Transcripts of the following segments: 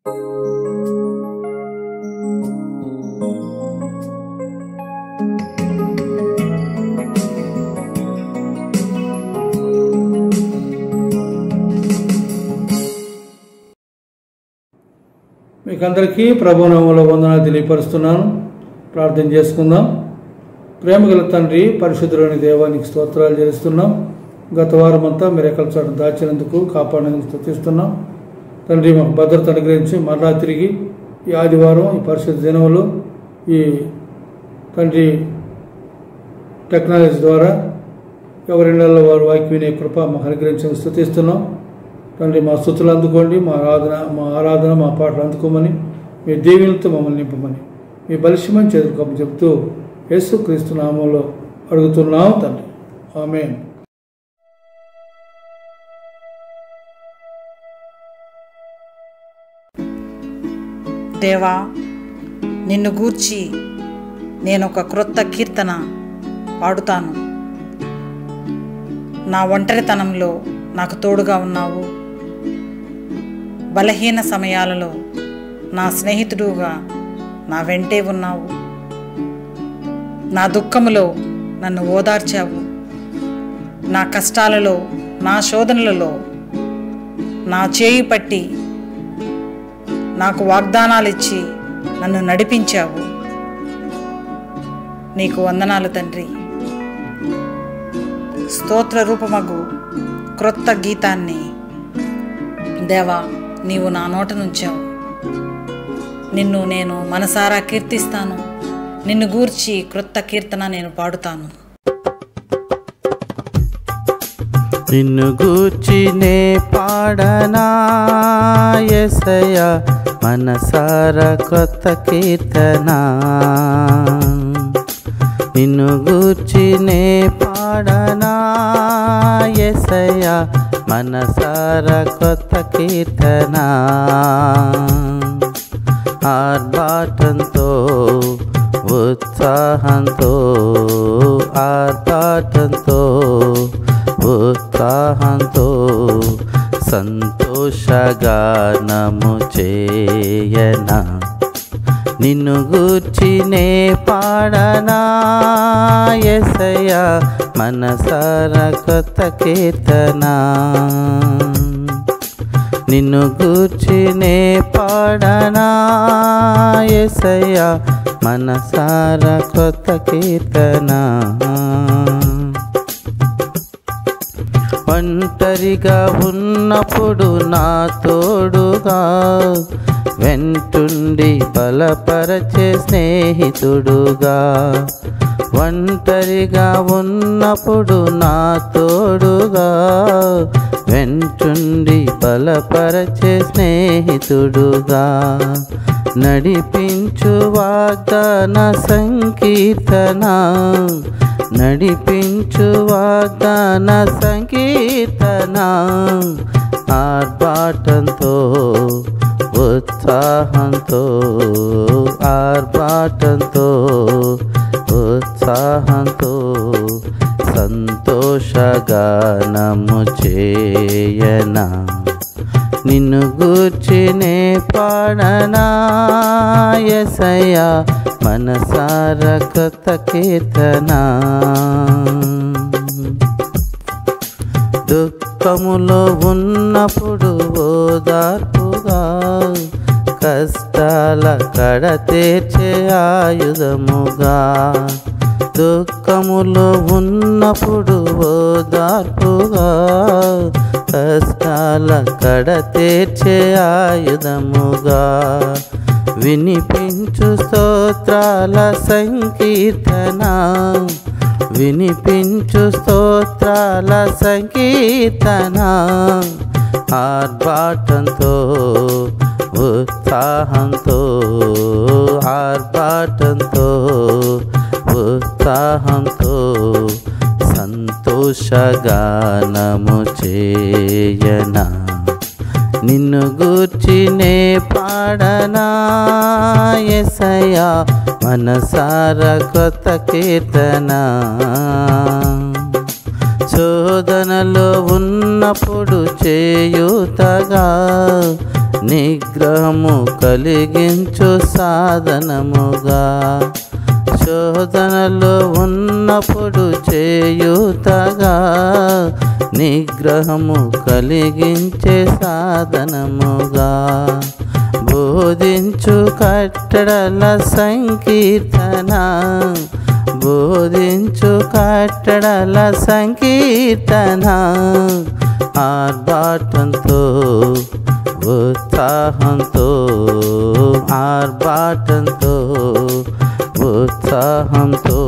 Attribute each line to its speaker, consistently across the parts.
Speaker 1: మీకందరికీ ప్రభునామములో వందనాలు తెలియపరుస్తున్నాను. ప్రార్థన చేసుకుందాం. ప్రేమగల తండ్రి, పరిశుద్ధులైన దేవానికి స్తోత్రాలు చెల్లిస్తున్నాం. గత వారం అంతా మీరు ఎక్కడ చోట దాచినందుకు, కాపాడినందుకు స్తుతిస్తున్నాం. తండ్రి, మాకు భద్రత అనుగ్రహించి మరలా తిరిగి ఈ ఆదివారం, ఈ పరిశుద్ధ దినములు, ఈ తండ్రి టెక్నాలజీ ద్వారా ఎవరిళ్ళల్లో వారు వాక్యం వినే కృప మాకు అనుగ్రహించి స్తుతిస్తున్నాం. తండ్రి, మా స్తుతులు అందుకోండి, మా ఆరాధన మా పాటలు అందుకోమని, మీ దీవెనలతో మమ్మల్ని నింపమని మీ బలిష్టమని చేతుకోమని చెబుతూ యేసుక్రీస్తు నామంలో అడుగుతున్నాం తండ్రి. ఆమేన్.
Speaker 2: దేవా, నిన్ను గూర్చి నేను ఒక క్రొత్త కీర్తన పాడుతాను. నా ఒంటరితనంలో నాకు తోడుగా ఉన్నావు. బలహీన సమయాలలో నా స్నేహితుడుగా నా వెంటే ఉన్నావు. నా దుఃఖములో నన్ను ఓదార్చావు. నా కష్టాలలో, నా శోధనలలో నా చేయి పట్టి నాకు వాగ్దానాలు ఇచ్చి నన్ను నడిపించావు. నీకు వందనాలు తండ్రి. స్తోత్ర రూపమగు క్రొత్త గీతాన్ని దేవా నీవు నా నోట నుంచావు. నిన్ను నేను మనసారా కీర్తిస్తాను. నిన్ను గూర్చి క్రొత్త కీర్తన నేను పాడుతాను.
Speaker 3: నిన్ను గూర్చి నే పాడనా యేసయ్యా, మనసారా క్రొత్త కీర్తన. నిన్ను గూర్చి నే పాడనా యేసయ్యా, మనసారా క్రొత్త కీర్తన. ఆర్భాటంతో ఉత్సాహంతో, ఆర్భాటంతో ఉత్సాహంతో సంతోషగానము చేయనా. నిన్ను గూర్చి నే పాడనా యేసయ్యా, మనసారా క్రొత్త కీర్తన. నిన్ను గూర్చి నే పాడనా యేసయ్యా, మనసారా క్రొత్త కీర్తన. ఒంటరిగా ఉన్నప్పుడు నా తోడుగా వెంటుండి బలపరచే స్నేహితుడుగా. ఒంటరిగా ఉన్నప్పుడు నా తోడుగా వెంటుండి బలపరచే స్నేహితుడుగా. నడిపించు వాగ్దాన సంకీర్తన, నడిపించు వాగ్దాన సంకీర్తన. ఆర్భాటంతో ఉత్సాహంతో, ఆర్భాటంతో ఉత్సాహంతో సంతోషగానము చేయనా. నిన్ను గూర్చి నే పాడనా యేసయ్యా, మనసారా క్రొత్త కీర్తన. దుఃఖములో ఉన్నప్పుడు ఓదార్పుగా, కష్టాల కడ తీర్చే ఆయుధముగా. దుఃఖములో ఉన్నప్పుడు ఓదార్పుగా, కష్టాల కడ తీర్చే ఆయుధముగా. వినిపించు స్తోత్రాల సంకీర్తన, వినిపించు స్తోత్రాల సంకీర్తన. ఆర్భాటంతో ఉత్సాహంతో, ఆర్భాటంతో ఉత్సాహంతో సంతోషగానము చేయనా. నిన్ను గూర్చి నే పాడనా యేసయ్యా, మనసారా క్రొత్త కీర్తన. శోధనలో ఉన్నప్పుడు చేయూతగా నిగ్రహము కలిగించు సాధనముగా, శోధనలో ఉన్నప్పుడు చేయూతగా నిగ్రహము కలిగించే సాధనముగా, బోధించు కట్టడల సంకీర్తన, బోధించు కట్టడల సంకీర్తన, ఆర్భాటంతో ఉత్సాహంతో, ఆర్భాటంతో ఉత్సాహంతో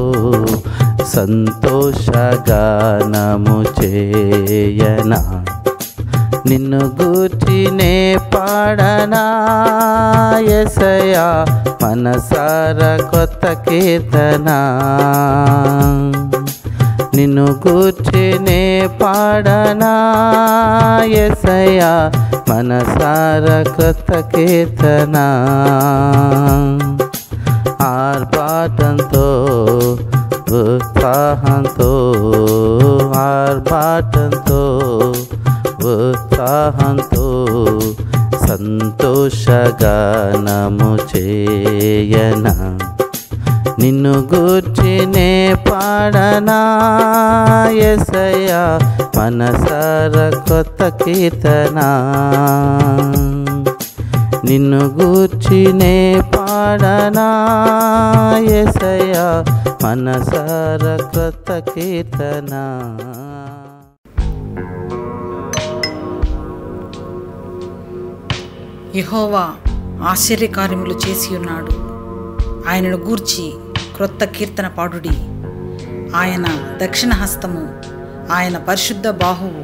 Speaker 3: సంతోషగానము చేయనా, నిన్ను గూర్చినే పాడనా యేసయ్యా మనసార కొత్త కీర్తన, నిన్ను గూర్చినే పాడనా యేసయ్యా మనసార కొత్త కీర్తన, ఆర్భాటంతో ఉత్సాహంతో, ఆర్భాటంతో ఉత్సాహంతో సంతోషగానము చేయనా, నిన్ను గూర్చినే పాడనా యేసయ్యా మనసార కొత్త కీర్తన, నిన్ను గూర్చినే పాడనా యేసయ్యా మనసార కొత్త కీర్తన.
Speaker 2: యెహోవా ఆశ్చర్యకార్యములు చేసి ఉన్నాడు, ఆయనను గూర్చి క్రొత్త కీర్తన పాడుడి. ఆయన దక్షిణ హస్తము, ఆయన పరిశుద్ధ బాహువు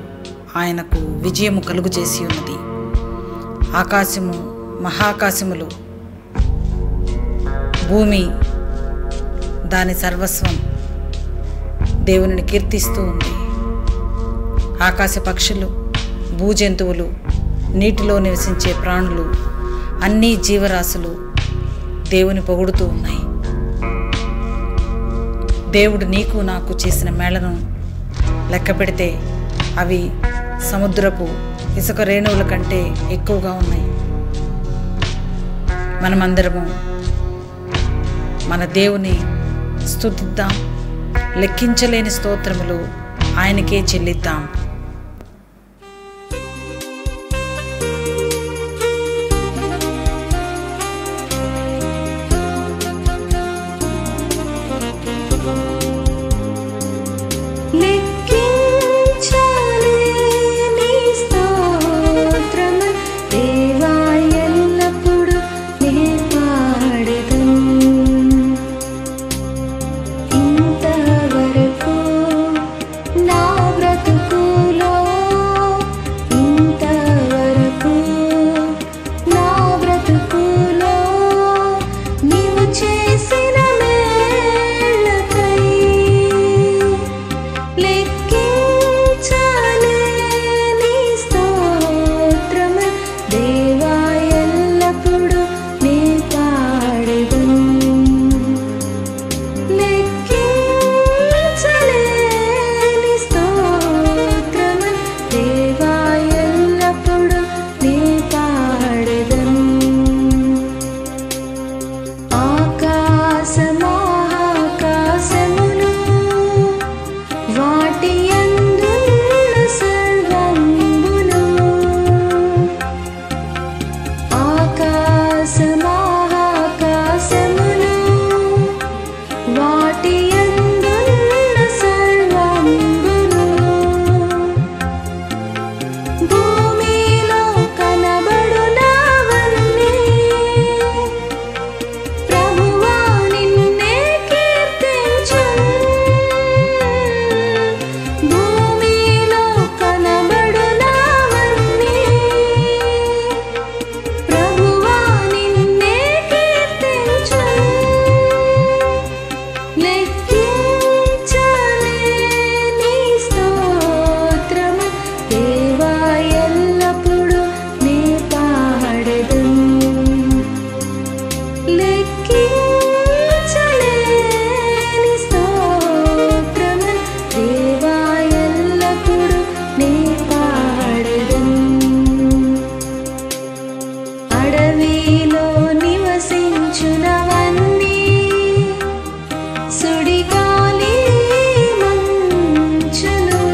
Speaker 2: ఆయనకు విజయము కలుగు చేసి ఉన్నది. ఆకాశము మహాకాశములు, భూమి దాని సర్వస్వం దేవునిని కీర్తిస్తూ ఉంది. ఆకాశ పక్షులు, భూజంతువులు, నీటిలో నివసించే ప్రాణులు, అన్ని జీవరాశులు దేవుని పొగుడుతూ ఉన్నాయి. దేవుడు నీకు నాకు చేసిన మేళను లెక్క పెడితే అవి సముద్రపు ఇసుక రేణువుల కంటే ఎక్కువగా ఉన్నాయి. మనమందరము మన దేవుని స్తుతిద్దాం, లెక్కించలేని స్తోత్రములు ఆయనకే చెల్లిద్దాం.
Speaker 4: ఇంతవరకు నా బ్రతుకు అడవిలో నివసించునవన్నీ సుడిగాలి మంచును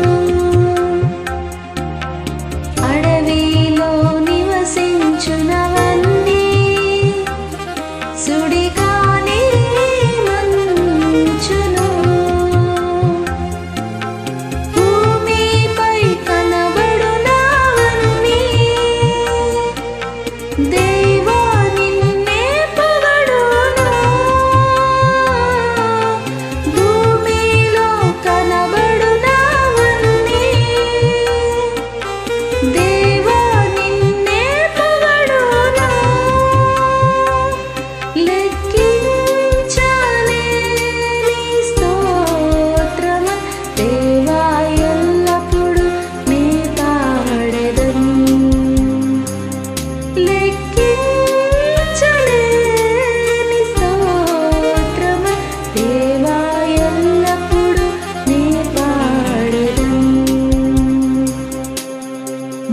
Speaker 4: అడవిలో నివసించునవన్నీ సుడిగాలి మంచును భూమిపై కనబడునవన్నీ దేవా నిన్నే పొగడును భూమిలో కనబడునవన్నీ దేవా నిన్నే పొగడును లెక్కించలేని స్తోత్రము దేవా ఎల్లప్పుడూ నీ పాడెదను లెక్కించలేని స్తోత్రము దేవా ఎల్లప్పుడూ నీ పాడెదను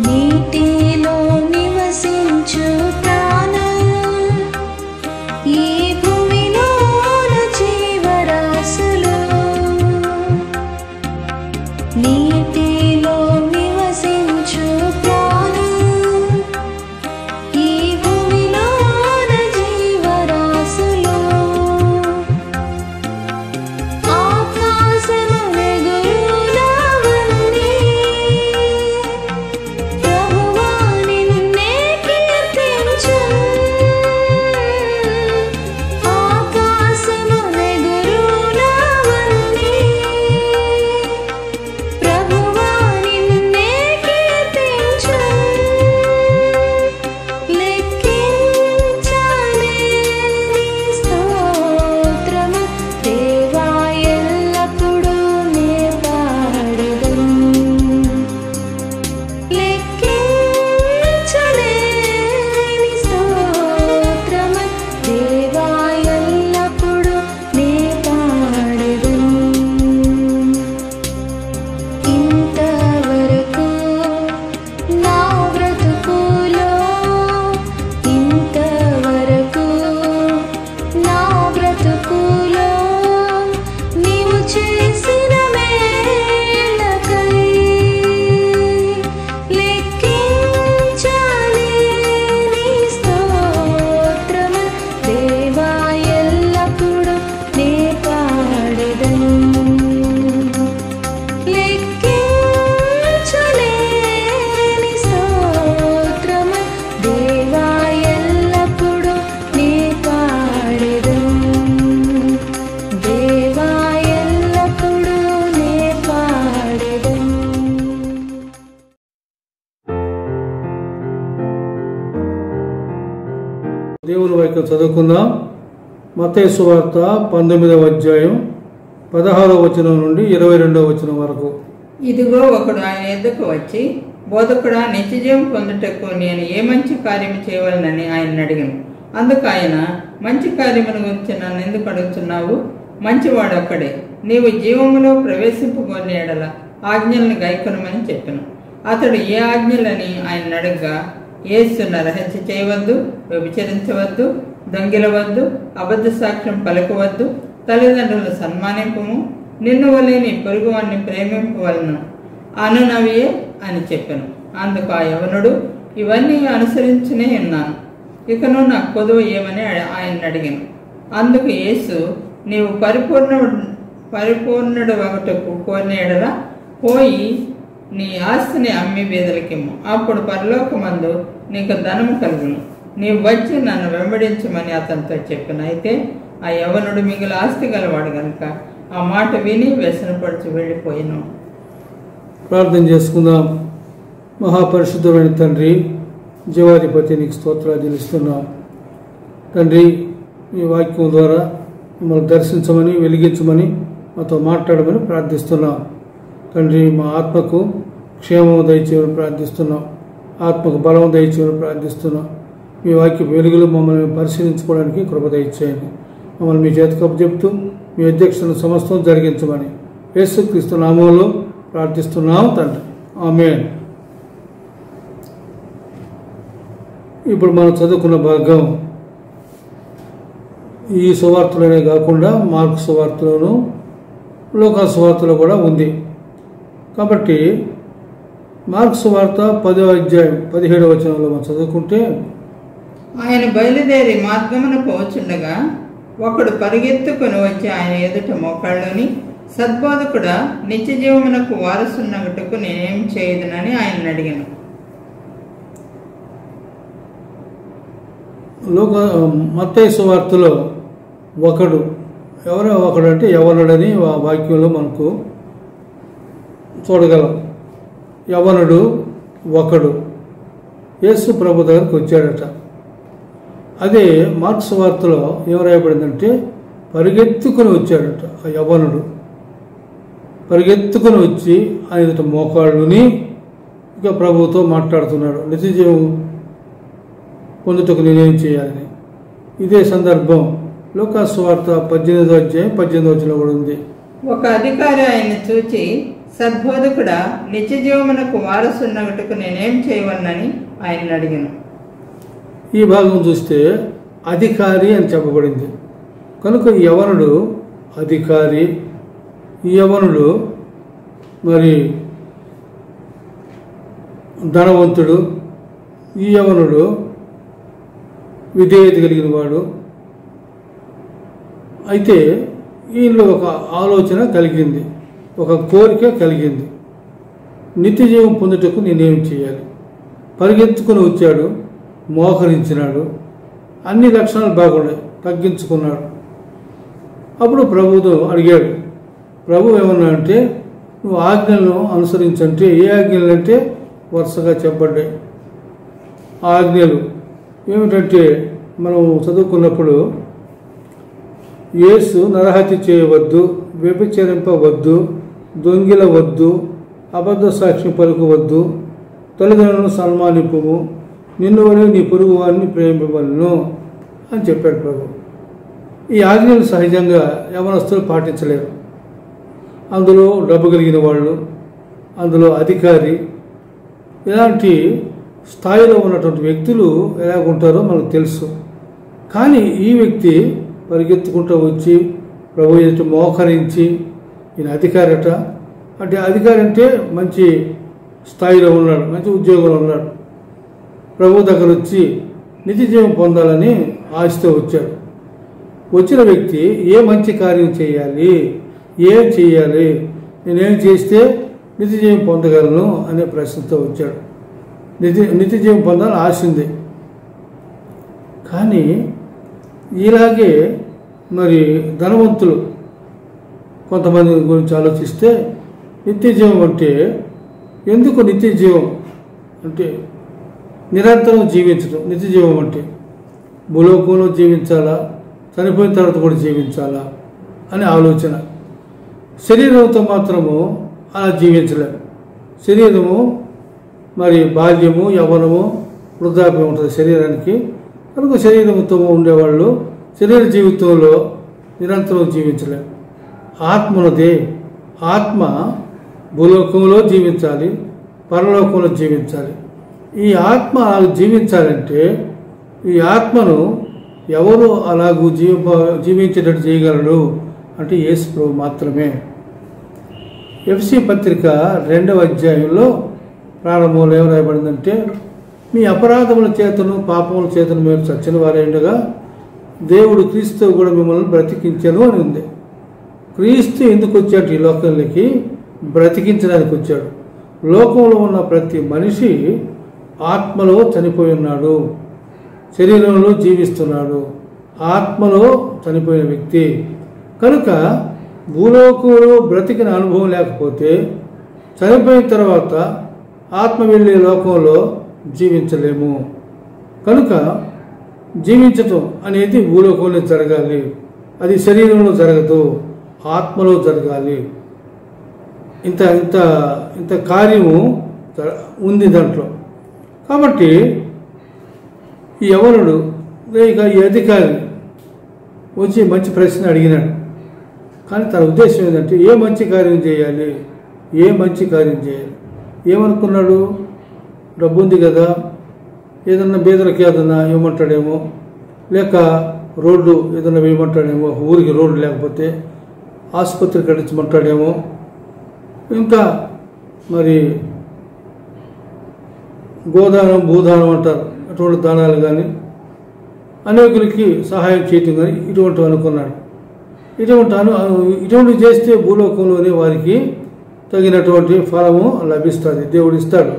Speaker 4: నీటిలో నివసించు ప్రాణం ఈ భూమిలోన జీవరాశులు నీటిలో నివసించు ప్రాణం ఈ భూమిలోన జీవరాశులు ఆకాశమునెగురునవన్నీ ప్రభువా నిన్నే కీర్తించు ఆకాశమునెగురునవన్నీ ప్రభువా నిన్నే కీర్తించు లెక్కించలేని స్తోత్రము దేవా ఎల్లప్పుడూ నీ పాడెదను లెక్కించలేని స్తోత్రము దేవా ఎల్లప్పుడూ నీ పాడెదను ఇంతవరకు నా బ్రతుకులో ఇంతవరకు నా బ్రతుకులో నీవు చేసిన మేలకై లెక్కించలేని స్తోత్రము దేవా ఎల్లప్పుడూ నీ పాడెదను లెక్కించలేని స్తోత్రము దేవా ఎల్లప్పుడూ నీ పాడెదను దేవా ఎల్లప్పుడూ నీ పాడెదను
Speaker 1: దేవుని వాక్యం చదువుకుందాం. మత్తయి సువార్త 19వ అధ్యాయం 16వ వచనం నుండి 22వ వచనం వరకు.
Speaker 5: ఇదిగో ఒకడు ఆయన ఎద్దుకు వచ్చి, బోధకుడా, నిత్యజీవం పొందుటకు నేను ఏ మంచి కార్యం చేయవలనని ఆయన అడిగాను. అందుకు ఆయన, మంచి కార్యమును గురించి నన్ను ఎందుకు అడుగుతున్నావు? మంచివాడు ఒక్కడే. నీవు జీవములో ప్రవేశింపబోని ఎడల ఆజ్ఞలను గైకొనమని చెప్పాను. అతడు ఏ ఆజ్ఞలని ఆయన అడగగా, యేసు నరహత్య చేయవద్దు, వ్యభిచరించవద్దు, దొంగిలవద్దు, అబద్ధ సాక్ష్యం పలకవద్దు, తల్లిదండ్రులను సన్మానింపము, నిన్ను వలె నీ పొరుగువాన్ని ప్రేమింపవలను అనునవియే అని చెప్పాను. అందుకు ఆ యవనుడు, ఇవన్నీ అనుసరించునే ఉన్నాను, ఇకను నాకు కొదువ ఏమని ఆయన అడిగాను. అందుకు యేసు, నీవు పరిపూర్ణుడు ఒకటకు కోరిన ఎడల పోయి నీ ఆస్తిని అమ్మి బీదలకిమ్ము, అప్పుడు పరలోకమందు నీకు ధనము కలుగును. నీవు వచ్చి నన్ను వెంబడించమని అతనితో చెప్పాను. అయితే ఆ యవనుడు మిగిలిన ఆస్తి గలవాడు గనుక ఆ మాట విని వ్యసనపడుచు వెళ్ళిపోయాను.
Speaker 1: ప్రార్థన చేసుకుందాం. మహాపరిశుద్ధమైన తండ్రి, జీవాధిపతి, నీకు స్తోత్రాలు చెల్లిస్తున్నాం. తండ్రి, ఈ వాక్యం ద్వారా మమ్మల్ని దర్శించమని, వెలిగించమని, మాతో మాట్లాడమని ప్రార్థిస్తున్నాం. తండ్రి, మా ఆత్మకు క్షేమం దయచేయమని ప్రార్థిస్తున్నాం. ఆత్మకు బలం దయచేయమని ప్రార్థిస్తున్నాం. మీ వాక్య వెలుగులు మమ్మల్ని పరిశీలించుకోవడానికి కృప దయచేయండి. మమ్మల్ని మీ చేతికి అప్పచెప్తూ మీ అధ్యక్షతను సమస్తం జరిగించమని యేసుక్రీస్తు నామములో ప్రార్థిస్తున్నాం తండ్రి. ఆమేన్. ఇప్పుడు మనం చదువుకున్న భాగం ఈ సువార్తలోనే కాకుండా మార్కు సువార్తలోను లూకా సువార్తలో కూడా ఉంది. కాబట్టి మార్కు సువార్త 10వ అధ్యాయం 17వ వచనంలో మనం చదువుకుంటే,
Speaker 5: ఆయన బయలుదేరి మార్గమున పోచుండగా ఒకడు పరిగెత్తుకొని వచ్చి ఆయన ఎదుట మోకాళ్ళుని, సద్బోధకుడా, నిత్య జీవమునకు వారసున్నట్టుకు నేనేం చేయదునని ఆయన అడిగాను.
Speaker 1: మత్తయి సువార్తలో ఒకడు, ఎవరో ఒకడు అంటే యవనుడని ఆ వాక్యంలో మనకు చూడగలం. యవనుడు ఒకడు యేసు ప్రభు దగ్గరికి వచ్చాడట. అదే మార్కు సువార్తలో ఏం రాయబడిందంటే పరిగెత్తుకుని వచ్చాడట. ఆ యవనుడు పరిగెత్తుకుని వచ్చి ఆయన మోకాళ్ళుని ఇక ప్రభువుతో మాట్లాడుతున్నాడు, నిత్యజీవం పొందుటకు నేనేం చేయాలని. ఇదే సందర్భం లూకా సువార్త 18వ అధ్యాయం 18వ వచనంలో కూడా ఉంది.
Speaker 5: ఒక అధికారి ఆయన చూచి, సద్బోధకుడా, నిత్య జీవమునకు వారసున్నట్టుకు నేనేం చేయవలనని ఆయన అడిగాను.
Speaker 1: ఈ భాగం చూస్తే అధికారి అని చెప్పబడింది కనుక ఈ యవనుడు అధికారి, ఈ యవనుడు మరి ధనవంతుడు, ఈ యవనుడు విధేయత కలిగిన వాడు. అయితే ఈయనలో ఒక ఆలోచన కలిగింది, ఒక కోరిక కలిగింది, నిత్య జీవం పొందుటకు నేనేం చేయాలి. పరిగెత్తుకుని వచ్చాడు, మోకరించినాడు, అన్ని లక్షణాలు బాగున్నాయి, తగ్గించుకున్నాడు. అప్పుడు ప్రభువుతో అడిగాడు. ప్రభు ఏమన్నా అంటే, నువ్వు ఆజ్ఞలను అనుసరించంటే, ఏ ఆజ్ఞలు అంటే వరుసగా చెప్పబడ్డాయి. ఆ ఆజ్ఞలు ఏమిటంటే మనం చదువుకున్నప్పుడు యేసు నరహత్య చేయవద్దు, వ్యభిచరింపవద్దు, దొంగిలవద్దు, అబద్ధ సాక్ష్యం పలుకవద్దు, తల్లిదండ్రులను సన్మానింపుము, నిన్ను వలె నీ పొరుగు వారిని ప్రేమింపవలను అని చెప్పాడు ప్రభు. ఈ ఆజ్ఞలు సహజంగా యవనస్తులు పాటించలేరు. అందులో డబ్బు కలిగిన వాళ్ళు, అందులో అధికారి, ఇలాంటి స్థాయిలో ఉన్నటువంటి వ్యక్తులు ఎలాగుంటారో మనకు తెలుసు. కానీ ఈ వ్యక్తి పరిగెత్తుకుంటూ వచ్చి ప్రభు ఎదుట మోకరించి, ఈయన అధికారట అంటే, అధికారి అంటే మంచి స్థాయిలో ఉన్నాడు, మంచి ఉద్యోగంలో ఉన్నాడు. ప్రభు దగ్గర వచ్చి నిత్య జీవం పొందాలని ఆశతో వచ్చాడు. వచ్చిన వ్యక్తి ఏ మంచి కార్యం చేయాలి, ఏం చేయాలి, నేనేం చేస్తే నిత్య జీవం పొందగలను అనే ప్రశ్నతో వచ్చాడు. నిత్య జీవం పొందాలని ఆశ ఉంది. కానీ ఇలాగే మరి ధనవంతులు కొంతమంది గురించి ఆలోచిస్తే, నిత్య జీవం అంటే ఎందుకు నిత్య జీవం అంటే నిరంతరం జీవించడం. నిత్య జీవం అంటే భూలోకంలో జీవించాలా, చనిపోయిన తర్వాత కూడా జీవించాలా అనే ఆలోచన. శరీరంతో మాత్రము అలా జీవించలేము. శరీరము మరి బాల్యము, యవ్వనము, వృద్ధాప్యం ఉంటుంది శరీరానికి. కనుక శరీరంతో ఉండేవాళ్ళు శరీర జీవితంలో నిరంతరం జీవించలేము. ఆత్మనదే, ఆత్మ భూలోకంలో జీవించాలి, పరలోకంలో జీవించాలి. ఈ ఆత్మ జీవించాలంటే ఈ ఆత్మను ఎవరు అలాగూ జీవించేటట్టు చేయగలరు అంటే యేసు ప్రభు మాత్రమే. ఎఫ్సి పత్రిక 2వ అధ్యాయంలో ప్రారంభంలో ఏం రాయబడిందంటే, మీ అపరాధముల చేతను పాపముల చేతను మీరు చచ్చిన వారైండగా దేవుడు క్రీస్తు కూడా మిమ్మల్ని బ్రతికించను అని ఉంది. క్రీస్తు ఎందుకు వచ్చాడు ఈ లోకంలోకి? బ్రతికించడానికి వచ్చాడు. లోకంలో ఉన్న ప్రతి మనిషి ఆత్మలో చనిపోయి ఉన్నాడు, శరీరంలో జీవిస్తున్నాడు, ఆత్మలో చనిపోయిన వ్యక్తి. కనుక భూలోకంలో బ్రతికిన అనుభవం లేకపోతే చనిపోయిన తర్వాత ఆత్మ వెళ్ళే లోకంలో జీవించలేము. కనుక జీవించటం అనేది భూలోకంలో జరగాలి, అది శరీరంలో జరగదు, ఆత్మలో జరగాలి. ఇంత ఇంత ఇంత కార్యము ఉంది దాంట్లో. కాబట్టి ఈ యవనుడు లేక ఈ అధికారి వచ్చి మంచి ప్రశ్న అడిగినాడు. కానీ తన ఉద్దేశం ఏంటంటే ఏ మంచి కార్యం చేయాలి, ఏ మంచి కార్యం చేయాలి. ఏమనుకున్నాడు? డబ్బు ఉంది కదా, ఏదన్నా బీదలకి ఏదన్నా ఇవ్వమంటాడేమో, లేక రోడ్డు ఏదన్నా వేయమంటాడేమో, ఊరికి రోడ్డు లేకపోతే ఆసుపత్రి కట్టించమంటాడేమో, ఇంకా మరి గోదానం భూదానం అంటారు, అటువంటి దానాలు కానీ అనేకులకి సహాయం చేయటం కానీ ఇటువంటివి అనుకున్నాడు. ఇటువంటి చేస్తే భూలోకంలోనే వారికి తగినటువంటి ఫలము లభిస్తుంది, దేవుడు ఇస్తాడు.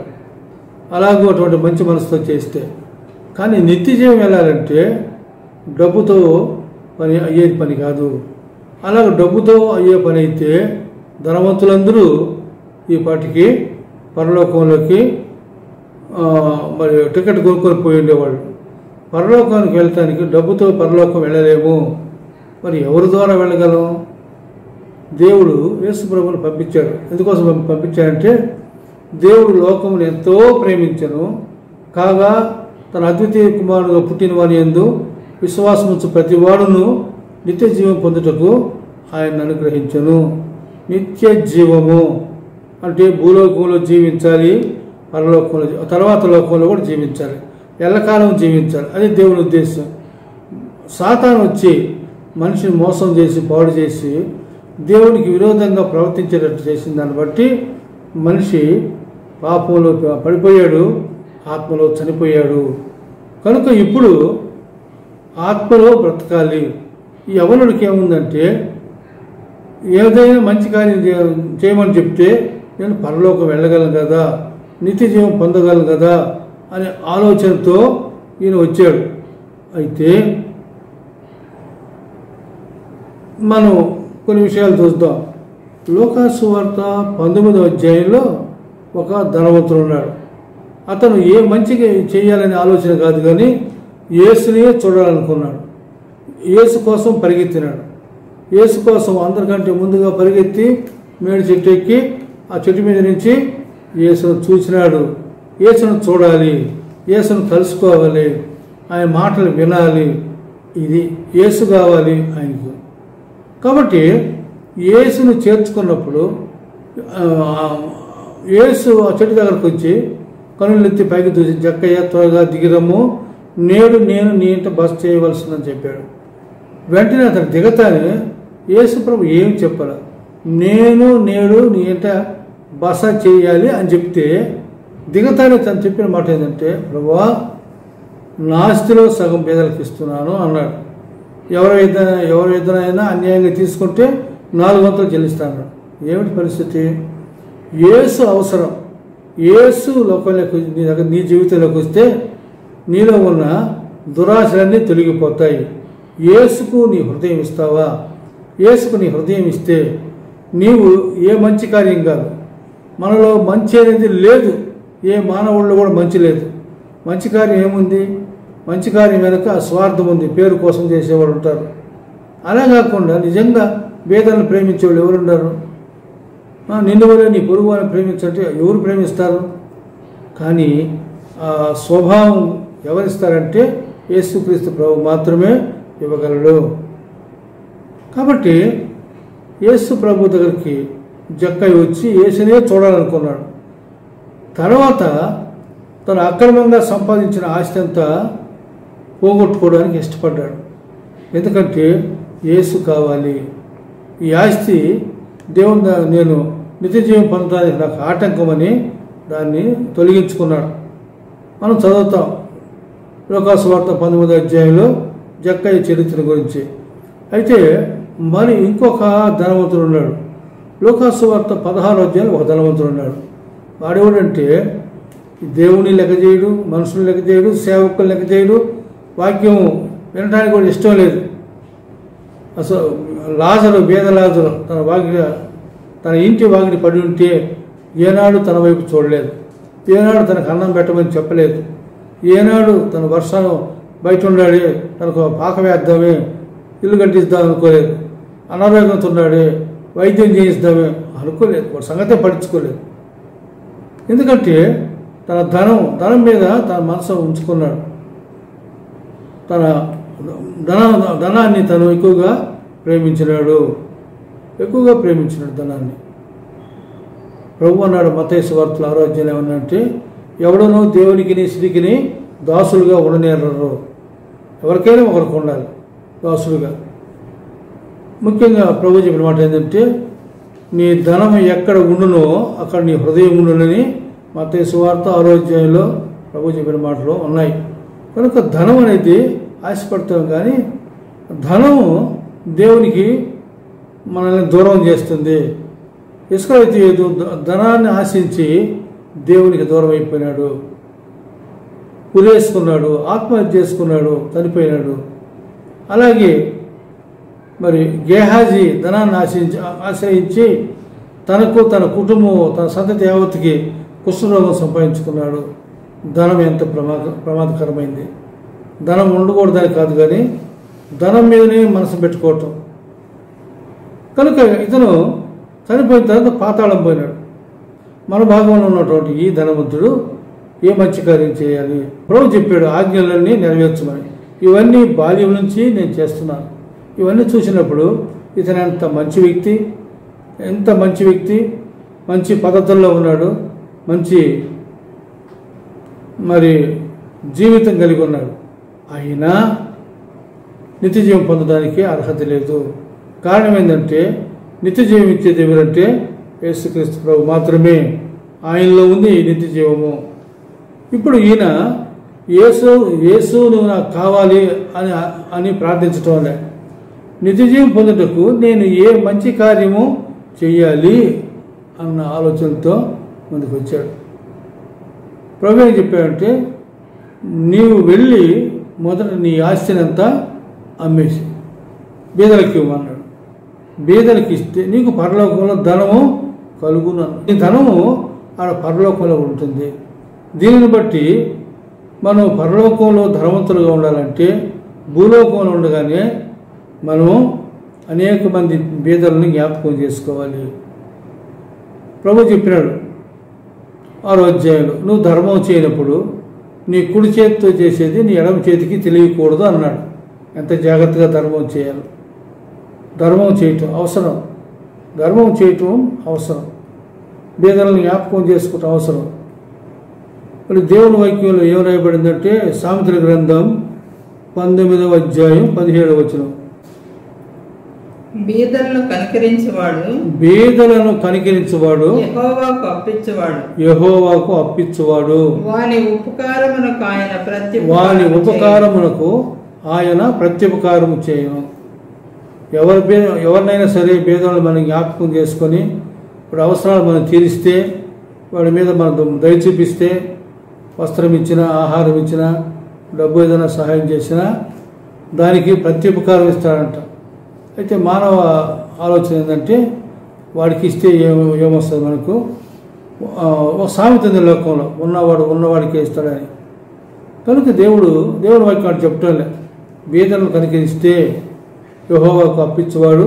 Speaker 1: అలాగే అటువంటి మంచి మనసుతో చేస్తే. కానీ నిత్యజీవం వెళ్ళాలంటే డబ్బుతో పని అయ్యే పని కాదు. అలాగే డబ్బుతో అయ్యే పని అయితే ధనవంతులందరూ ఈ పాటికి పరలోకంలోకి మరి టికెట్ కొనుక్కొని పోయి ఉండేవాళ్ళు. పరలోకానికి వెళ్ళటానికి డబ్బుతో పరలోకం వెళ్ళలేము. మరి ఎవరి ద్వారా వెళ్ళగలం? దేవుడు యేసు ప్రభువును పంపించాడు. ఎందుకోసం పంపించాడంటే దేవుడు లోకమును ఎంతో ప్రేమించెను, కాగా తన అద్వితీయ కుమారుడుగా పుట్టిన వాని యందు విశ్వాసం ఉంచు ప్రతి వాడును నిత్య జీవం పొందుటకు ఆయన అనుగ్రహించెను. నిత్య జీవము అంటే భూలోకంలో జీవించాలి, పరలోకంలో తర్వాత లోకంలో కూడా జీవించాలి, ఎల్లకాలం జీవించాలి. అది దేవుని ఉద్దేశం. సాతాను వచ్చి మనిషిని మోసం చేసి పాడు చేసి దేవునికి విరోధంగా ప్రవర్తించేటట్టు చేసిన దాన్ని బట్టి మనిషి పాపంలో పడిపోయాడు, ఆత్మలో చనిపోయాడు. కనుక ఇప్పుడు ఆత్మలో బ్రతకాలి. ఈ యవనుడికి ఏముందంటే ఏదైనా మంచి కార్యం చేయమని చెప్తే నేను పరలోకం వెళ్ళగలను కదా, నిత్య జీవం పొందగలను కదా అనే ఆలోచనతో ఈయన వచ్చాడు. అయితే మనం కొన్ని విషయాలు చూద్దాం. లూకాసు సువార్త 19వ అధ్యాయంలో ఒక ధనవంతుడు ఉన్నాడు. అతను ఏ మంచిగా చేయాలనే ఆలోచన కాదు, కానీ యేసునే చూడాలనుకున్నాడు. యేసు కోసం పరిగెత్తినాడు. యేసు కోసం అందరికంటే ముందుగా పరిగెత్తి మేడి చెట్టు ఎక్కి ఆ చెట్టు మీద నుంచి యేసును చూసినాడు. యేసును చూడాలి, యేసును కలుసుకోవాలి, ఆయన మాటలు వినాలి. ఇది యేసు కావాలి ఆయనకు. కాబట్టి యేసును చేర్చుకున్నప్పుడు యేసు ఆ చెట్టు దగ్గరకు వచ్చి కనులెత్తి పైకి చూసి, జక్కయ్య త్వరగా దిగిరము, నేడు నేను నీ ఇంట బస చేయవలసిందని చెప్పాడు. వెంటనే అతను దిగతానే యేసు ప్రభు ఏం చెప్పాలి, నేను నేడు నీ ఇంట బస చేయాలి అని చెప్తే దిగతానే తను చెప్పిన మాట ఏంటంటే, ప్రభువా నా ఆస్తిలో సగం పేదలకు ఇస్తున్నాను అన్నాడు. ఎవరైనా అన్యాయంగా తీసుకుంటే 4 వంతులు చెల్లిస్తాను. ఏమిటి పరిస్థితి? యేసు అవసరం. యేసు లోకంలోకి నీ జీవితంలోకి వస్తే నీలో ఉన్న దురాశలన్నీ తొలగిపోతాయి. యేసుకు నీ హృదయం ఇస్తావా? యేసుకు నీ హృదయం ఇస్తే నీవు ఏ మంచి కార్యం కాదు, మనలో మంచి అనేది లేదు, ఏ మానవుల్లో కూడా మంచి లేదు. మంచి కార్యం ఏముంది? మంచి కార్యం వెనక స్వార్థం ఉంది, పేరు కోసం చేసేవాళ్ళు ఉంటారు. అలా కాకుండా నిజంగా వేదనను ప్రేమించేవాళ్ళు ఎవరున్నారు? నిన్ను వల్ల నీ పొరుగు వారిని ప్రేమించంటే ఎవరు ప్రేమిస్తారు? కానీ ఆ స్వభావం ఎవరిస్తారంటే యేసుక్రీస్తు ప్రభు మాత్రమే ఇవ్వగలడు. కాబట్టి యేసు ప్రభు దగ్గరికి జక్కయ్య వచ్చి యేసునే చూడాలనుకున్నాడు. తర్వాత తను అక్రమంగా సంపాదించిన ఆస్తి అంతా పోగొట్టుకోవడానికి ఇష్టపడ్డాడు. ఎందుకంటే యేసు కావాలి, ఈ ఆస్తి దేవుని నేను నిత్య జీవం పొందడానికి నాకు ఆటంకమని దాన్ని తొలగించుకున్నాడు. మనం చదువుతాం లూకాసు వార్త 19వ అధ్యాయంలో జక్కయ్య చరిత్ర గురించి. అయితే మరి ఇంకొక ధనవంతుడు ఉన్నాడు. లూకాసు వార్త 16వ అధ్యాయంలో ఒక ధనవంతుడు ఉన్నాడు. వాడెవడంటే దేవుని లెక్క చేయడు, మనుషులు లెక్క చేయడు, సేవకులు లెక్క చేయడు, వాక్యం వినడానికి కూడా ఇష్టం లేదు. అసలు లాజరు, పేద లాజరు తన ఇంటి వాకిలి పడి ఉంటే ఏనాడు తన వైపు చూడలేదు, ఏనాడు తనకు అన్నం పెట్టమని చెప్పలేదు, ఏనాడు తన వర్షాలు బయట ఉండాడే తనకు పాక వేద్దామే, ఇల్లు కట్టిద్దాం అనుకోలేదు, అనారోగ్యంతో ఉన్నాడే వైద్యం చేయిద్దామే అనుకోలేదు, వాడు సంగతే పట్టించుకోలేదు. ఎందుకంటే తన ధనం మీద తన మనసు ఉంచుకున్నాడు. తన ధనాన్ని తను ఎక్కువగా ప్రేమించినాడు ధనాన్ని. ప్రభు అన్నాడు మత్తయి సువార్తలో 6వ అధ్యాయంలో ఏమన్నంటే, ఎవడనో దేవునికి స్థితికిని దాసులుగా ఉండనేరరు. ఎవరికైనా ఒకరికి ఉండాలి దాసులుగా. ముఖ్యంగా ప్రభు చెప్పిన మాట ఏంటంటే, నీ ధనం ఎక్కడ ఉండునో అక్కడ నీ హృదయం ఉండునని మత్తయి సువార్త 6వ అధ్యాయంలో ప్రభు చెప్పిన మాటలు ఉన్నాయి. కనుక ధనం అనేది ఆశపడతాం, కానీ ధనము దేవునికి మనల్ని దూరం చేస్తుంది. ఇస్కరియోతు ధనాన్ని ఆశించి దేవునికి దూరం అయిపోయినాడు, ఉరేసుకున్నాడు, ఆత్మహత్య చేసుకున్నాడు, చనిపోయినాడు. అలాగే మరి గేహాజీ ధనాన్ని ఆశ్రయించి తనకు, తన కుటుంబం, తన సంతతి యావత్తుకి కుష్ఠరోగం సంపాదించుకున్నాడు. ధనం ఎంత ప్రమాదకరమైంది. ధనం ఉండకూడదని కాదు, కానీ ధనం మీదనే మనసు పెట్టుకోవటం. కనుక ఇతను చనిపోయిన తర్వాత పాతాళం పోయినాడు. మన భాగంలో ఉన్నటువంటి ఈ ధనవంతుడు ఏ మంచి కార్యం చేయాలి? ప్రభు చెప్పాడు ఆజ్ఞలన్నీ నెరవేర్చమని. ఇవన్నీ బాల్యం నుంచి నేను చేస్తున్నాను. ఇవన్నీ చూసినప్పుడు ఇతను ఎంత మంచి వ్యక్తి, మంచి పద్ధతుల్లో ఉన్నాడు, మంచి మరి జీవితం కలిగి ఉన్నాడు. అయినా నిత్యజీవం పొందడానికి అర్హత లేదు. కారణం ఏంటంటే, నిత్యజీవం ఇచ్చేది ఎవరంటే యేసుక్రీస్తు ప్రభు మాత్రమే. ఆయనలో ఉంది ఈ నిత్యజీవము. ఇప్పుడు ఈయన యేసు నువ్వు నాకు కావాలి అని ప్రార్థించటం వల్ల నిత్యజీవం పొందుటకు నేను ఏ మంచి కార్యము చెయ్యాలి అన్న ఆలోచనతో ముందుకు వచ్చాడు. ప్రభు ఏం చెప్పాడంటే, నీవు వెళ్ళి మొదట నీ ఆస్తినంతా అమ్మేసి బీదలకి ఇవ్వమన్నాడు. బీదలకి ఇస్తే నీకు పరలోకంలో ధనము కలుగునను. ఈ ధనము ఆడ పరలోకంలో ఉంటుంది. దీనిని బట్టి మనం పరలోకంలో ధనవంతులుగా ఉండాలంటే భూలోకంలో ఉండగానే మనము అనేక మంది బీదలను జ్ఞాపకం చేసుకోవాలి. ప్రభు చెప్పినాడు 6వ అధ్యాయంలో, నువ్వు ధర్మం చేయనప్పుడు నీ కుడి చేతితో చేసేది నీ ఎడమ చేతికి తెలియకూడదు అన్నాడు. ఎంత జాగ్రత్తగా ధర్మం చేయాలి. ధర్మం చేయటం అవసరం, బీదలను జ్ఞాపకం చేసుకోవటం అవసరం. మరి దేవుని వాక్యంలో ఏం రాయబడిందంటే, సామెతల గ్రంథం 19వ అధ్యాయం 17వ వచనం,
Speaker 5: బీదలను కనికరించువాడు
Speaker 1: యెహోవాకు అప్పించువాడు
Speaker 5: వాని
Speaker 1: ఉపకారమునకు ఆయన ప్రత్యుపకారము చేయను. ఎవరినైనా సరే బీదలను మనం జ్ఞాపకం చేసుకొని ఇప్పుడు అవసరాలు మనం తీరిస్తే, వాడి మీద మనం దయ చూపిస్తే, వస్త్రం ఇచ్చినా, ఆహారం ఇచ్చినా, డబ్బు ఏదైనా సహాయం చేసినా దానికి ప్రత్యుపకారం ఇస్తాడంట. అయితే మానవ ఆలోచన ఏంటంటే, వాడికి ఇస్తే ఏమొస్తుంది మనకు? సామెత లోకంలో ఉన్నవాడికే ఇస్తాడని. కనుక దేవుని వాక్యం చెప్తాలే, బీదలను కనికరిస్తే యెహోవాకు అప్పించేవాడు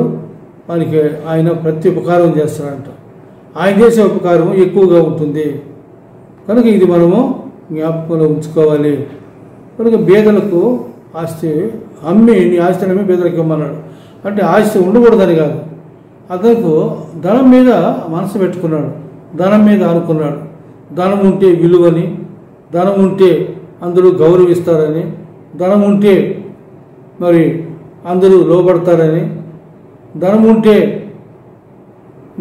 Speaker 1: వానికి ఆయన ప్రత్యుపకారం చేస్తాడంట. ఆయన చేసే ఉపకారం ఎక్కువగా ఉంటుంది. కనుక ఇది మనము జ్ఞాపకంలో ఉంచుకోవాలి. కనుక బీదలకు ఆస్తి అమ్మి, నీ ఆస్తిని అమ్మి బీదలకు ఇమ్మన్నాడు. అంటే ఆస్తి ఉండకూడదని కాదు, అతనికి ధనం మీద మనసు పెట్టుకున్నాడు, ధనం మీద అనుకున్నాడు. ధనం ఉంటే విలువని, ధనం ఉంటే అందరూ గౌరవిస్తారని, ధనం ఉంటే మరి అందరూ లోబడతారని, ధనం ఉంటే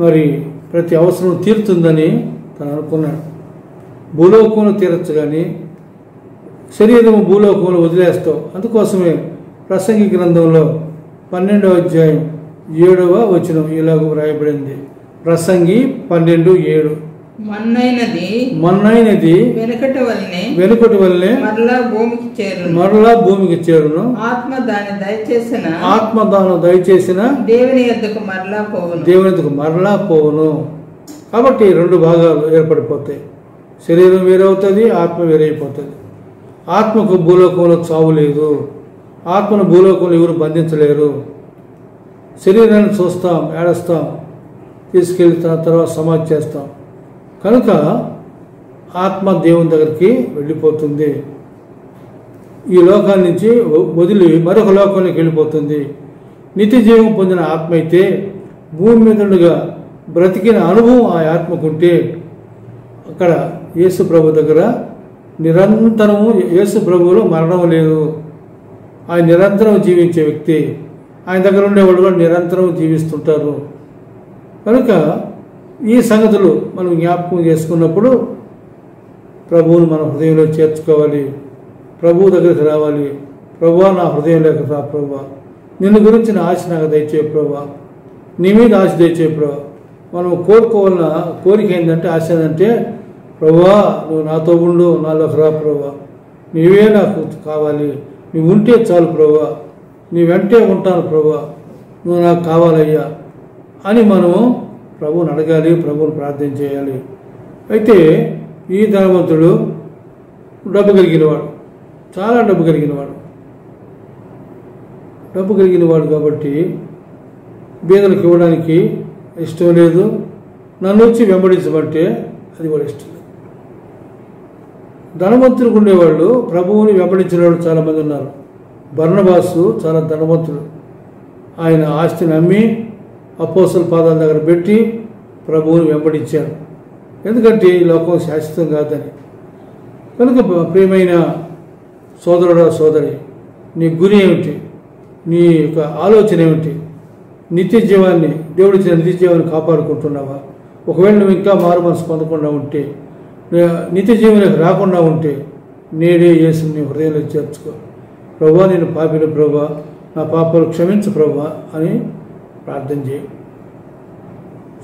Speaker 1: మరి ప్రతి అవసరం తీరుతుందని తను అనుకున్నాడు. భూలోకంలో తీరచ్చు, కానీ శరీరము భూలోకంలో వదిలేస్తావు. అందుకోసమే ప్రసంగి గ్రంథంలో 12వ అధ్యాయం 7వ వచనం ఇలాగ రాయబడింది. ప్రసంగి 12:7, మన్నైనది వెనుకటి వల్లనే మరలా భూమికి చేరును. ఆత్మ దాని దయచేసిన దేవుని యొద్దకు మరలా పోవును. కాబట్టి 2 భాగాలు ఏర్పడిపోతాయి. శరీరం వేరవుతుంది, ఆత్మ వేరైపోతుంది. ఆత్మకు భూలోకంలో చావు లేదు. ఆత్మను భూలోకంలో ఎవరు బంధించలేరు. శరీరాన్ని చూస్తాం, ఏడుస్తాం, తీసుకెళ్లి తర్వాత సమాధి చేస్తాం. కనుక ఆత్మ దేవుని దగ్గరికి వెళ్ళిపోతుంది. ఈ లోకాన్ని నుంచి వదిలి మరొక లోకంలోకి వెళ్ళిపోతుంది. నిత్య జీవం పొందిన ఆత్మ అయితే భూమి మీదుగా బ్రతికిన అనుభవం ఆ ఆత్మకుంటే అక్కడ యేసు ప్రభు దగ్గర నిరంతరము యేసు ప్రభువులో మరణం లేదు. ఆయన నిరంతరం జీవించే వ్యక్తి. ఆయన దగ్గర ఉండేవాళ్ళు కూడా నిరంతరం జీవిస్తుంటారు. కనుక ఈ సంగతులు మనం జ్ఞాపకం చేసుకున్నప్పుడు ప్రభువును మన హృదయంలో చేర్చుకోవాలి. ప్రభువు దగ్గరికి రావాలి. ప్రభువా, నా హృదయంలోకి రా ప్రభువా, నిన్ను గురించిన ఆశ నాకు దయచే ప్రభువా, నీ మీద ఆశ దయచే ప్రభువా. మనం కోరుకోవాలన్న కోరిక ఏంటంటే, ఆశ ఏంటంటే, ప్రభువా నువ్వు నాతో ఉండు, నాలోకి రా ప్రభువా, నీవే నాకు కావాలి, నువ్వు ఉంటే చాలు ప్రభువా, నీ వెంటే ఉంటాను ప్రభువా, నువ్వు నాకు కావాలయ్యా అని మనము ప్రభువుని అడగాలి, ప్రభువుని ప్రార్థన చేయాలి. అయితే ఈ ధనవంతుడు డబ్బు కలిగినవాడు, చాలా డబ్బు కలిగినవాడు. డబ్బు కలిగినవాడు కాబట్టి బీదలకు ఇవ్వడానికి ఇష్టం లేదు. నన్ను వచ్చి వెంబడించమంటే అది కూడా ఇష్టం లేదు. ధనవంతులకు ఉండేవాళ్ళు ప్రభువుని వెంబడించిన వాళ్ళు చాలామంది ఉన్నారు. బర్నబాసు చాలా ధనవంతుడు. ఆయన ఆస్తిని అమ్మి అపోస్తల పాదాల దగ్గర పెట్టి ప్రభువుని వెంబడించాడు. ఎందుకంటే ఈ లోకం శాశ్వతం కాదని. కనుక ప్రియమైన సోదరుడా సోదరి, నీ గురి ఏమిటి? నీ యొక్క ఆలోచన ఏమిటి? నిత్య జీవాన్ని, దేవుడిచ్చిన నిత్య జీవాన్ని కాపాడుకుంటున్నావా? ఒకవేళ నువ్వు ఇంకా మారు మనసు పొందకుండా ఉంటే, నిత్య జీవులకు రాకుండా ఉంటే, నేడే యేసుని నీ హృదయంలో చేర్చుకో. ప్రభువా, నేను పాపిని ప్రభువా, నా పాపాలు క్షమించు ప్రభువా అని ప్రార్థన చేయి.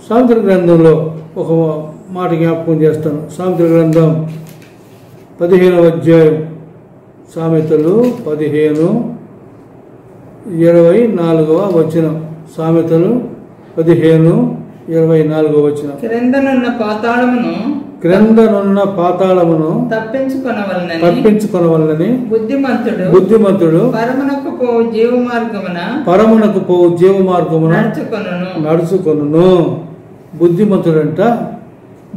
Speaker 1: సామెతల గ్రంథంలో ఒక మాట జ్ఞాపకం చేస్తాను. సామెతల గ్రంథం 15వ అధ్యాయం, సామెతలు 15:24 వచనం. సామెతలు 15:24 వచనం. క్రిందనున్న పాతాళమును తప్పించుకొనవలనని బుద్ధిమంతుడు పరమునకు పోవు జీవ మార్గమున నడుచుకొనును. బుద్ధిమంతుడంట,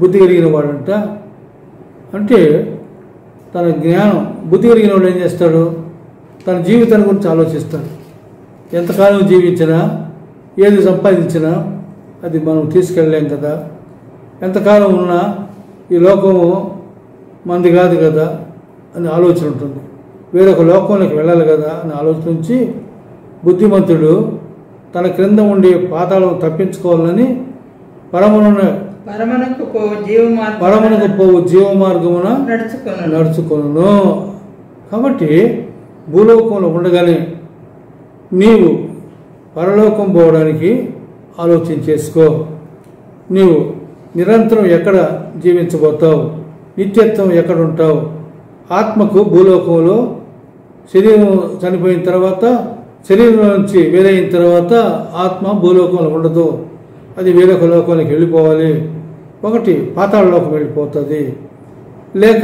Speaker 1: బుద్ధి కలిగిన వాడంట. అంటే తన జ్ఞానం, బుద్ధి కలిగిన వాడు ఏం చేస్తాడు? తన జీవితాన్ని గురించి ఆలోచిస్తాడు. ఎంతకాలం జీవించినా, ఏది సంపాదించినా అది మనం తీసుకెళ్ళలేం కదా. ఎంతకాలం ఉన్నా ఈ లోకము మంది కాదు కదా అని ఆలోచన ఉంటుంది. వేరొక లోకంలోకి వెళ్ళాలి కదా అని ఆలోచించి బుద్ధిమంతుడు తన క్రింద ఉండే పాతాళం తప్పించుకోవాలని పరమునకు పోవు జీవ మార్గమున నడుచుకొనును. కాబట్టి భూలోకంలో ఉండగానే నీవు పరలోకం పోవడానికి ఆలోచన చేసుకో. నీవు నిరంతరం ఎక్కడ జీవించబోతావు? నిత్యత్వం ఎక్కడ ఉంటావు? ఆత్మకు భూలోకంలో శరీరం చనిపోయిన తర్వాత, శరీరం నుంచి వేరైన తర్వాత ఆత్మ భూలోకంలో ఉండదు. అది వేరొక లోకానికి వెళ్ళిపోవాలి. ఒకటి పాతాళ లోకం వెళ్ళిపోతుంది, లేక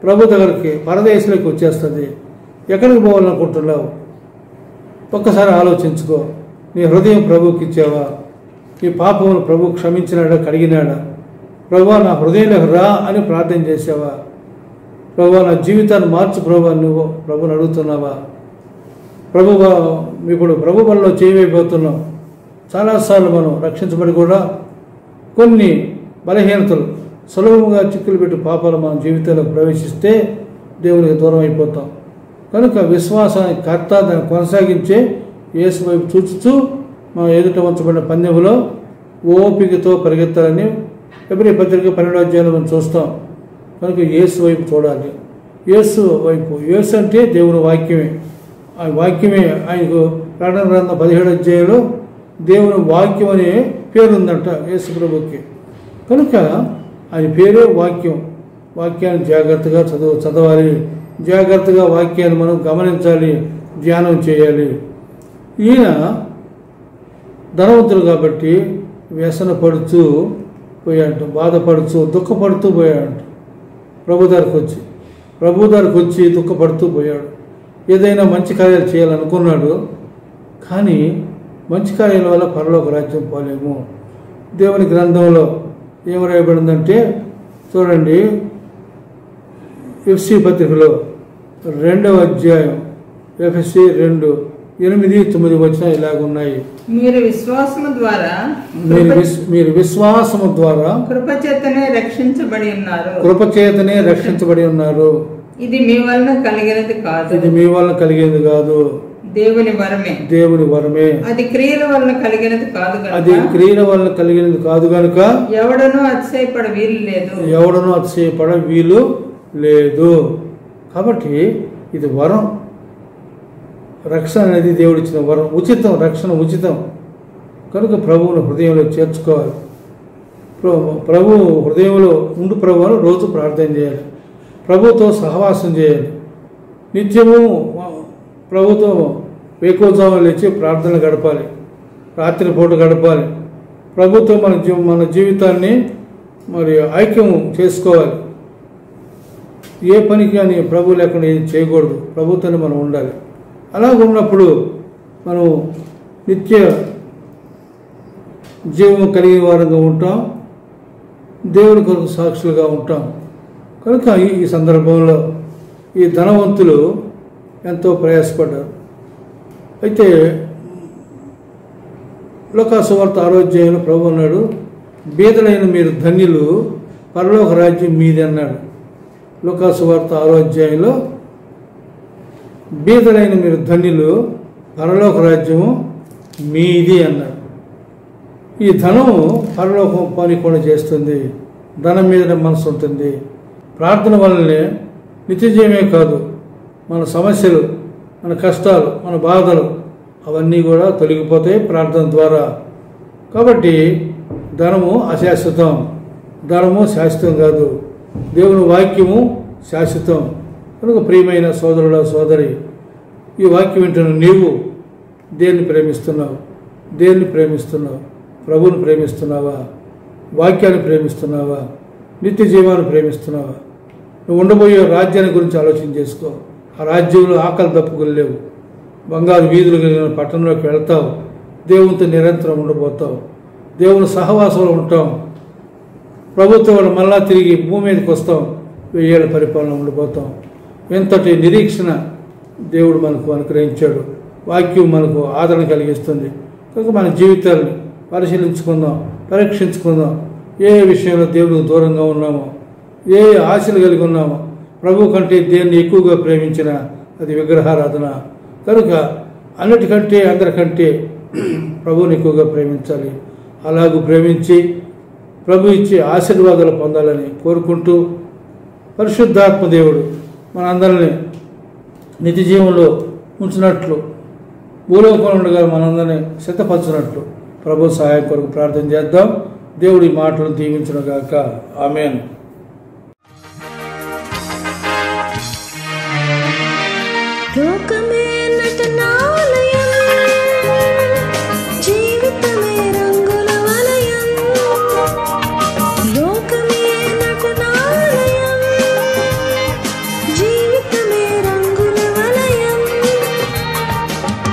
Speaker 1: ప్రభు దగ్గరికి పరదేశంలోకి వచ్చేస్తుంది. ఎక్కడికి పోవాలనుకుంటున్నావు? ఒక్కసారి ఆలోచించుకో. నీ హృదయం ప్రభువుకి ఇచ్చావా? నీ పాపమును ప్రభు క్షమించినాడా, కడిగినాడా? ప్రభువా, నా హృదయంలోకి రా అని ప్రార్థన చేసావా? ప్రభువా, నా జీవితాన్ని మార్చు ప్రభువా నువ్వు ప్రభుని అడుగుతున్నావా? ప్రభువా, ఇప్పుడు ప్రభు పనిలో చేయమైపోతున్నాం. చాలాసార్లు మనం రక్షించబడి కూడా కొన్ని బలహీనతలు, సులభంగా చిక్కులు పెట్టి పాపాలు మన జీవితంలో ప్రవేశిస్తే దేవునికి దూరం అయిపోతాం. కనుక విశ్వాసానికి కర్త, దాన్ని కొనసాగించే యేసు వైపు చూచుతూ మనం ఎదుట ఉంచబడిన పందెములో ఓపికతో పరిగెత్తాలని ఎబ్రీ పత్రిక 12వ అధ్యాయంలో మనం చూస్తాం. కనుక యేసు వైపు చూడాలి. యేసు వైపు, యేసు అంటే దేవుని వాక్యమే. ఆ వాక్యమే ఆయనకు ప్రకటన గ్రంథం 17వ అధ్యాయంలో దేవుని వాక్యం అనే పేరు ఉందంట యేసు ప్రభుకి. కనుక ఆయన పేరే వాక్యం. వాక్యాన్ని జాగ్రత్తగా చదవాలి. జాగ్రత్తగా వాక్యాన్ని మనం గమనించాలి, ధ్యానం చేయాలి. ఈయన ధనవంతుడు కాబట్టి వ్యసన పడుతూ పోయాడు, బాధపడుతూ దుఃఖపడుతూ పోయాడు. ప్రభు దగ్గరకు వచ్చి దుఃఖపడుతూ పోయాడు. ఏదైనా మంచి కార్యాలు చేయాలనుకున్నాడు, కానీ మంచి కార్యాల వల్ల పరలోక రాజ్యం పోలేము. దేవుని గ్రంథంలో ఏం రాయబడిందంటే చూడండి, ఎఫ్సి పత్రికలో 2వ అధ్యాయం, ఎఫ్ఎస్సి 2 8-9 వచనాలు ఇలాగున్నాయి.
Speaker 5: మీరు విశ్వాసము ద్వారా
Speaker 1: మీరు విశ్వాసము ద్వారా
Speaker 5: కృపచేతనే రక్షించబడి ఉన్నారు.
Speaker 1: కృపచేతనే రక్షించబడి ఉన్నారు.
Speaker 5: ఇది మీ వలన కలిగినది కాదు.
Speaker 1: ఇది మీ వలన కలిగేది కాదు,
Speaker 5: దేవుని వరమే.
Speaker 1: దేవుని వరమే.
Speaker 5: అది క్రియల వలన కలిగినది కాదు కనుక
Speaker 1: అది క్రియల వలన కలిగినది కాదు కనుక
Speaker 5: ఎవడనూ అతిశయపడ వీలు లేదు.
Speaker 1: ఎవడనూ అతిశయపడ వీలు లేదు. కాబట్టి ఇది వరం. రక్షణ అనేది దేవుడు ఇచ్చిన వరం, ఉచితం. రక్షణ ఉచితం కనుక ప్రభువును హృదయంలో చేర్చుకోవాలి. ప్రభు హృదయంలో ఉండు ప్రభువును రోజు ప్రార్థన చేయాలి. ప్రభుతో సహవాసం చేయాలి. నిత్యము ప్రభుతో వేకోజాములు లేచి ప్రార్థనలు గడపాలి, రాత్రిపూట గడపాలి. ప్రభుతో మన జీవితాన్ని మరి ఐక్యం చేసుకోవాలి. ఏ పనికి కానీ ప్రభు లేకుండా ఏది చేయకూడదు, ప్రభుత్వాన్ని మనం ఉండాలి. అలా ఉన్నప్పుడు మనం నిత్య జీవం కలిగిన వారంగా ఉంటాం, దేవుని కొరకు సాక్షులుగా ఉంటాం. కనుక ఈ సందర్భంలో ఈ ధనవంతులు ఎంతో ప్రయాసపడ్డారు. అయితే లోకాసు వార్త 6వ అధ్యాయంలో ప్రభు అన్నాడు, బీదలైన మీరు ధన్యులు, పరలోక రాజ్యం మీది అన్నాడు. లోకాసు వార్త 6వ అధ్యాయంలో బీదలైన మీరు ధన్యులు, పరలోక రాజ్యము మీది అన్నాడు. ఈ ధనము పరలోకం పని కూడా చేస్తుంది. ధనం మీద మనసు ఉంటుంది. ప్రార్థన వల్లనే నిత్యజీవమే కాదు, మన సమస్యలు, మన కష్టాలు, మన బాధలు అవన్నీ కూడా తొలగిపోతాయి ప్రార్థన ద్వారా. కాబట్టి ధనము అశాశ్వతం, ధనము శాశ్వతం కాదు. దేవుని వాక్యము శాశ్వతం. కనుక ప్రియమైన సోదరుడా సోదరి, ఈ వాక్యం వింటున్న నీవు దేన్ని ప్రేమిస్తున్నావు? దేన్ని ప్రేమిస్తున్నావు? ప్రభువుని ప్రేమిస్తున్నావా? వాక్యాన్ని ప్రేమిస్తున్నావా? నిత్య జీవాన్ని ప్రేమిస్తున్నావా? నువ్వు ఉండబోయే రాజ్యాన్ని గురించి ఆలోచన చేసుకో. ఆ రాజ్యంలో ఆకలి దప్పుకులు లేవు. బంగారు వీధులు కలిగిన పట్టణంలోకి వెళ్తావు. దేవునితో నిరంతరం ఉండబోతావు. దేవుని సహవాసంలో ఉంటాం. ప్రభుత్వం మళ్ళా తిరిగి భూమి మీదకి వస్తాం. 1000 ఏళ్ల పరిపాలన ఉండబోతాం. ఎంతటి నిరీక్షణ దేవుడు మనకు అనుగ్రహించాడు. వాక్యం మనకు ఆదరణ కలిగిస్తుంది. కనుక మన జీవితాన్ని పరిశీలించుకుందాం, పరీక్షించుకుందాం. ఏ విషయంలో దేవుడికి దూరంగా ఉన్నామో, ఏ ఆశలు కలిగి ఉన్నామో, ప్రభు కంటే దేన్ని ఎక్కువగా ప్రేమించినా అది విగ్రహారాధన. కనుక అన్నిటికంటే అందరికంటే ప్రభువుని ఎక్కువగా ప్రేమించాలి. అలాగూ ప్రేమించి ప్రభు ఇచ్చే ఆశీర్వాదాలు పొందాలని కోరుకుంటూ, పరిశుద్ధాత్మ దేవుడు మనందరినీ నిత్య జీవంలో ఉంచినట్లు, భూలోకంలో ఉండగా మనందరినీ సిద్ధపరచినట్లు ప్రభు సహాయం కొరకు ప్రార్థన చేద్దాం. దేవుడి మాటలు దీవించునుగాక. ఆమేన్.
Speaker 4: లోకమే నటనాలయం, జీవితమే రంగుల వలయం. లోకమే నటనాలయం, జీవితమే రంగుల వలయం.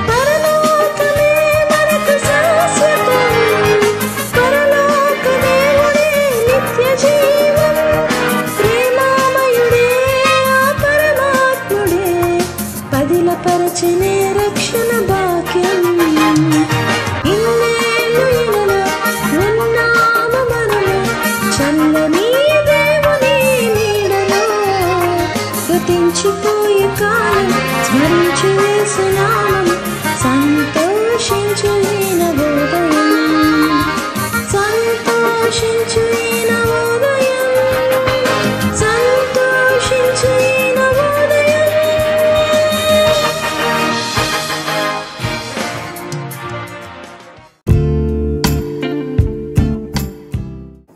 Speaker 4: పరలోకమే మనకు శాశ్వతం, పరలోక దేవుడే నిత్య జీవం. ప్రేమామయుడే ఆ పరమాత్ముడే, పదిలపరచనే రక్షణ భాగ్యం. ఇన్నేళ్ళు ఇలలో ఉన్నాము మనము, చల్లని దేవుని నీడలో. గతించిపోయే కాలం స్మరించు యేసు నామం, సంతోషించు ఈ నవోదయం, సంతోషించు ఈ నవోదయం, సంతోషించు ఈ నవోదయం.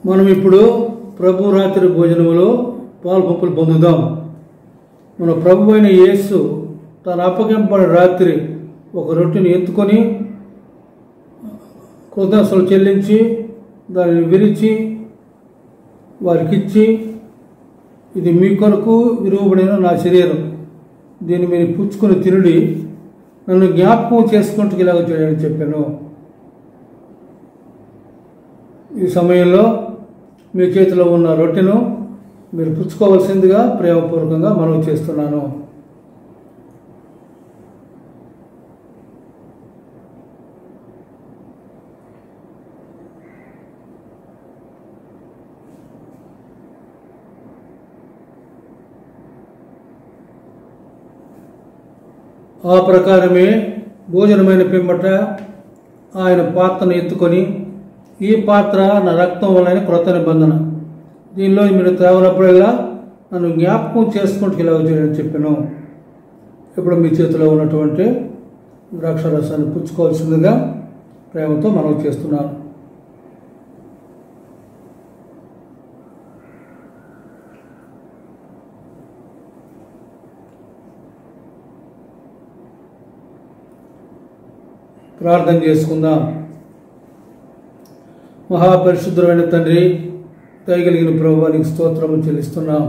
Speaker 1: మనం ఇప్పుడు ప్రభు రాత్రి భోజనములో పాలు పంపులు పొందుదాం. మన ప్రభు అయిన యేసు తన అప్పగింపబడిన రాత్రి ఒక రొట్టెని ఎత్తుకొని కృతజ్ఞతలు చెల్లించి దానిని విరిచి వారికిచ్చి, ఇది మీ కొరకు విరువబడిన నా శరీరం, దీన్ని మీరు పుచ్చుకొని తినుడి, నన్ను జ్ఞాపకం చేసుకుంటూ ఇలాగ చేయని చెప్పాను. ఈ సమయంలో మీ చేతిలో ఉన్న రొట్టెను మీరు పుచ్చుకోవాల్సిందిగా ప్రేమపూర్వకంగా మనవి చేస్తున్నాను. ఆ ప్రకారమే భోజనమైన పిమ్మట ఆయన పాత్రను ఎత్తుకొని, ఈ పాత్ర నా రక్తం వలన క్రొత్త నిబంధన, దీనిలో మీరు త్రాగినప్పుడల్లా నన్ను జ్ఞాపకం చేసుకుంటూ ఇలా చేయని చెప్పాను. ఇప్పుడు మీ చేతిలో ఉన్నటువంటి ద్రాక్ష రసాన్ని పుచ్చుకోవాల్సిందిగా ప్రేమతో మనవి చేస్తున్నాను. ప్రార్థన చేసుకుందాం. మహాపరిశుద్ధమైన తండ్రి, దయగలిగిన ప్రభువా, నీకు స్తోత్రము చెల్లిస్తున్నాం.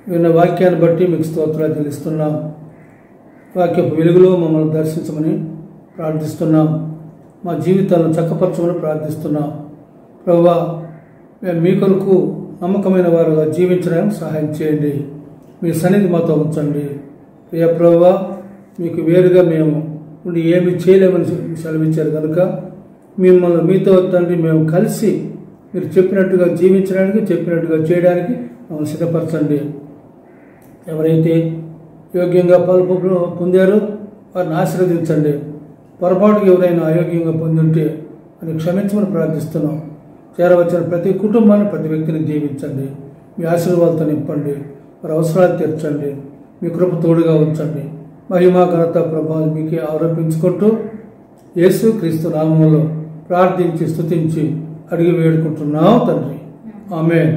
Speaker 1: విన్న వాక్యాన్ని బట్టి మీకు స్తోత్రాలు చెల్లిస్తున్నాం. వాక్యపు వెలుగులో మమ్మల్ని దర్శించమని ప్రార్థిస్తున్నాం. మా జీవితాలను చక్కపరచమని ప్రార్థిస్తున్నాం. ప్రభువా, మేము మీ కొరకు నమ్మకమైన వారుగా జీవించడానికి సహాయం చేయండి. మీ సన్నిధి మాతో ఉంచండి. ప్రియ ప్రభువా, మీకు వేరుగా మేము ఉండి ఏమి చేయలేమని సెలవించారు కనుక మిమ్మల్ని మీతో తండ్రి మేము కలిసి మీరు చెప్పినట్టుగా జీవించడానికి, చెప్పినట్టుగా చేయడానికి మమ్మల్ని సిద్ధపరచండి. ఎవరైతే యోగ్యంగా పాలు పొందారో వారిని ఆశీర్వదించండి. పొరపాటుగా ఎవరైనా అయోగ్యంగా పొంది ఉంటే అని క్షమించమని ప్రార్థిస్తున్నాం. చేరవచ్చిన ప్రతి కుటుంబాన్ని, ప్రతి వ్యక్తిని దీవించండి. మీ ఆశీర్వాదాలతో నింపండి. వారి అవసరాలు తీర్చండి. మీ కృప తోడుగా ఉంచండి. మహిమా ఘనత ప్రభావం మీకే ఆరోపించుకుంటూ యేసు క్రీస్తు నామములో ప్రార్థించి స్తుతించి అడిగి వేడుకుంటున్నాం తండ్రి. ఆమేన్.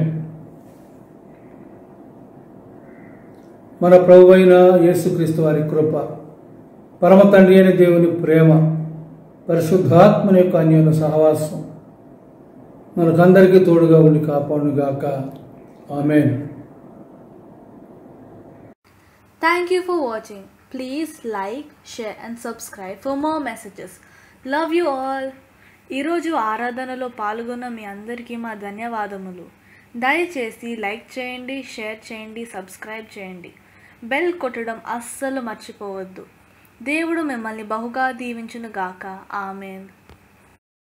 Speaker 1: మన ప్రభువైన యేసుక్రీస్తు వారి కృప, పరమ తండ్రి అయిన దేవుని ప్రేమ, పరిశుద్ధాత్మని యొక్క అన్యోన్య సహవాసం మనకందరికీ తోడుగా ఉండి కాపాడుగాక. ఆమేన్.
Speaker 6: Thank you for watching. Please like, share and subscribe for more messages. Love you all. ఈరోజు ఆరాధనలో పాల్గొన్న మీ అందరికీ మా ధన్యవాదములు. దయచేసి లైక్ చేయండి, షేర్ చేయండి, సబ్స్క్రైబ్ చేయండి. బెల్ కొట్టడం అస్సలు మర్చిపోవద్దు. దేవుడు మిమ్మల్ని బహుగా దీవించును గాక. ఆమేన్.